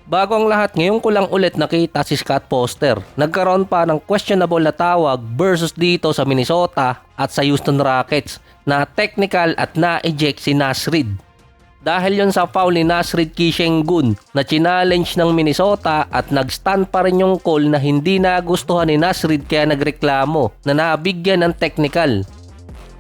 Bago ang lahat, ngayon ko lang ulit nakita si Scott Foster. Nagkaroon pa ng questionable na tawag versus dito sa Minnesota at sa Houston Rockets na technical at na-eject si Naz Reid. Dahil yon sa foul ni Naz Reid kay Sengun na challenge ng Minnesota at nag-stand pa rin yung call na hindi nagustuhan ni Naz Reid kaya nagreklamo na nabigyan ng technical.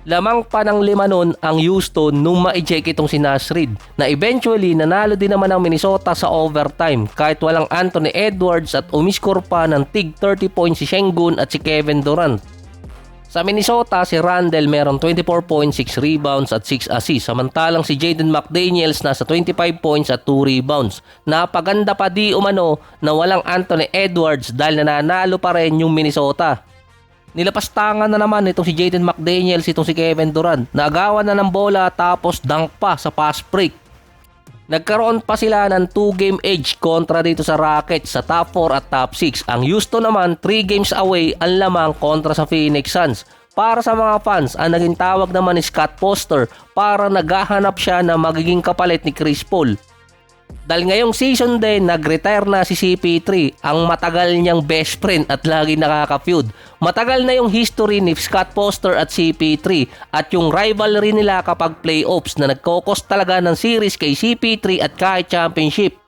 Lamang pa ng 5 nun ang Houston nung ma-eject itong si Naz Reid na eventually nanalo din naman ang Minnesota sa overtime kahit walang Anthony Edwards at umiskor pa ng tig 30 points si Sengun at si Kevin Durant. Sa Minnesota, si Randle meron 24.6 rebounds at 6 assists samantalang si Jaden McDaniels nasa 25 points at 2 rebounds. Napaganda pa di umano na walang Anthony Edwards dahil nanalo pa rin yung Minnesota. Nilapastangan na naman itong si Jaden McDaniels itong si Kevin Durant. Naagawan na ng bola tapos dunk pa sa fast break. Nagkaroon pa sila ng 2-game edge kontra dito sa Rockets sa top 4 at top 6. Ang Houston naman 3 games away ang lamang kontra sa Phoenix Suns. Para sa mga fans, ang naging tawag naman ni Scott Foster para naghahanap siya na magiging kapalit ni Chris Paul. Dahil ngayong season din, nag-retire na si CP3, ang matagal niyang best friend at lagi nakaka-feud. Matagal na yung history ni Scott Foster at CP3 at yung rivalry nila kapag playoffs na nagkokos talaga ng series kay CP3 at kahit championship.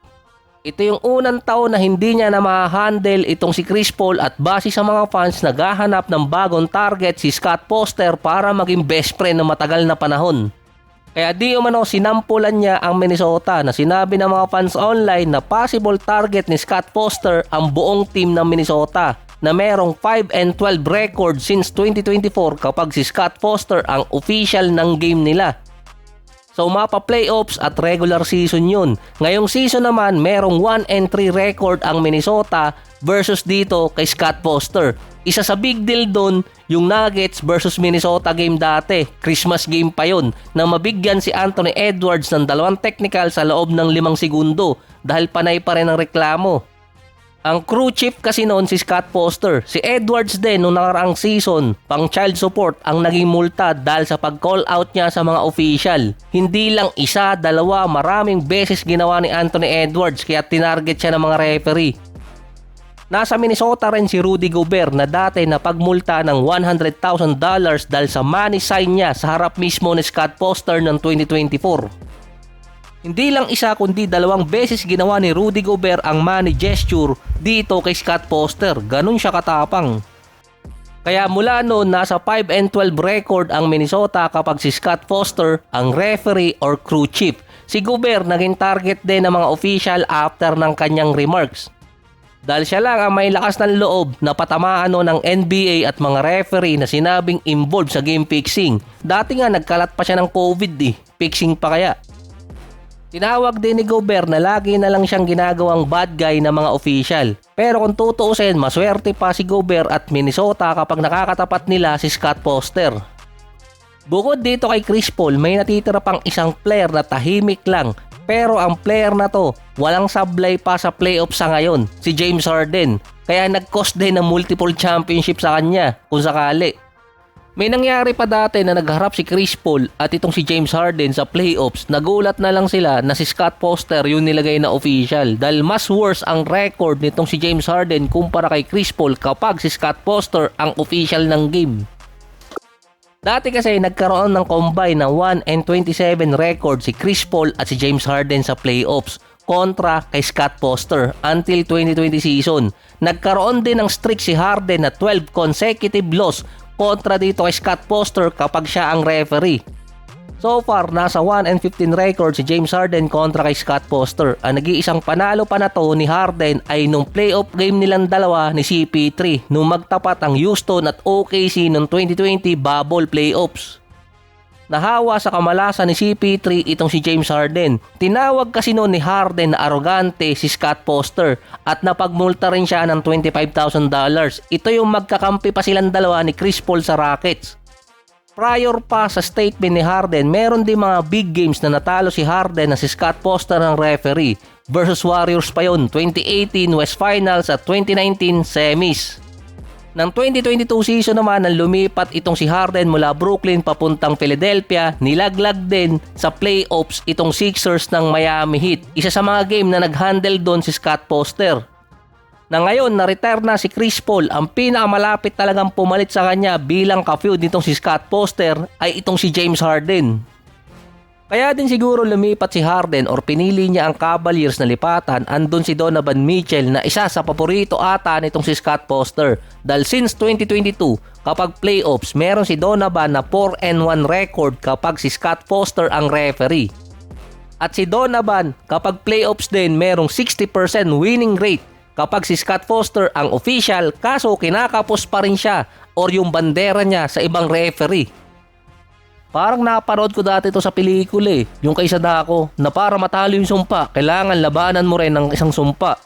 Ito yung unang taon na hindi niya na ma-handle itong si Chris Paul at base sa mga fans naghahanap ng bagong target si Scott Foster para maging best friend ng matagal na panahon. Kaya di umano sinampulan niya ang Minnesota na sinabi ng mga fans online na possible target ni Scott Foster ang buong team ng Minnesota na merong 5-12 record since 2024 kapag si Scott Foster ang official ng game nila. So mapa-playoffs at regular season yun. Ngayong season naman merong 1-3 record ang Minnesota versus dito kay Scott Foster. Isa sa big deal doon yung Nuggets versus Minnesota game dati. Christmas game pa yon na mabigyan si Anthony Edwards ng 2 technical sa loob ng 5 segundo dahil panay pa rin ang reklamo. Ang crew chief kasi noon si Scott Foster. Si Edwards din noong nakaraang season, pang child support ang naging multa dahil sa pag-call out niya sa mga official. Hindi lang isa, dalawa, maraming beses ginawa ni Anthony Edwards kaya tinarget siya ng mga referee. Nasa Minnesota rin si Rudy Gobert na dati na pagmulta ng $100,000 dahil sa money sign niya sa harap mismo ni Scott Foster noong 2024. Hindi lang isa kundi 2 beses ginawa ni Rudy Gobert ang money gesture dito kay Scott Foster. Ganun siya katapang. Kaya mula noon nasa 5-12 record ang Minnesota kapag si Scott Foster ang referee or crew chief. Si Gobert naging target din ng mga official after ng kanyang remarks. Dahil siya lang ang may lakas ng loob na patamaan ng NBA at mga referee na sinabing involved sa game fixing. Dati nga nagkalat pa siya ng COVID fixing pa kaya. Tinawag din ni Gobert na lagi na lang siyang ginagawang bad guy ng mga official. Pero kung tutuusin, maswerte pa si Gobert at Minnesota kapag nakakatapat nila si Scott Foster. Bukod dito kay Chris Paul, may natitira pang isang player na tahimik lang. Pero ang player na to, walang sablay pa sa playoffs sa ngayon, si James Harden. Kaya nag-cost din ng multiple championship sa kanya kung sakali. May nangyari pa dati na nagharap si Chris Paul at itong si James Harden sa playoffs. Nagulat na lang sila na si Scott Foster yung nilagay na official dahil mas worse ang record nitong si James Harden kumpara kay Chris Paul kapag si Scott Foster ang official ng game. Dati kasi nagkaroon ng combine ng 1-27 record si Chris Paul at si James Harden sa playoffs kontra kay Scott Foster until 2020 season. Nagkaroon din ng streak si Harden na 12 consecutive loss kontra dito kay Scott Foster kapag siya ang referee. So far, nasa 1-15 record si James Harden kontra kay Scott Foster. Ang nag-iisang panalo pa na to ni Harden ay nung playoff game nilang dalawa ni CP3 nung magtapat ang Houston at OKC nung 2020 bubble playoffs. Nahawa sa kamalasan ni CP3 itong si James Harden. Tinawag kasi noon ni Harden na arogante si Scott Foster at napagmulta rin siya ng $25,000. Ito yung magkakampi pa silang dalawa ni Chris Paul sa Rockets. Prior pa sa statement ni Harden, meron din mga big games na natalo si Harden na si Scott Foster ng referee versus Warriors pa yun, 2018 West Finals at 2019 Semis. Ng 2022 season naman nang lumipat itong si Harden mula Brooklyn papuntang Philadelphia, nilaglag din sa playoffs itong Sixers ng Miami Heat. Isa sa mga game na nag-handle doon si Scott Foster. Na ngayon na-retire na si Chris Paul, ang pinakamalapit talagang pumalit sa kanya bilang ka-feud nitong si Scott Foster ay itong si James Harden. Kaya din siguro lumipat si Harden or pinili niya ang Cavaliers na lipatan, andun si Donovan Mitchell na isa sa paborito ata nitong si Scott Foster. Dahil since 2022, kapag playoffs, meron si Donovan na 4-1 record kapag si Scott Foster ang referee. At si Donovan, kapag playoffs din, merong 60% winning rate kapag si Scott Foster ang official, kaso kinakapos pa rin siya or yung bandera niya sa ibang referee. Parang napanood ko dati ito sa pelikula yung kay Sadako, na para matalo yung sumpa, kailangan labanan mo rin ng isang sumpa.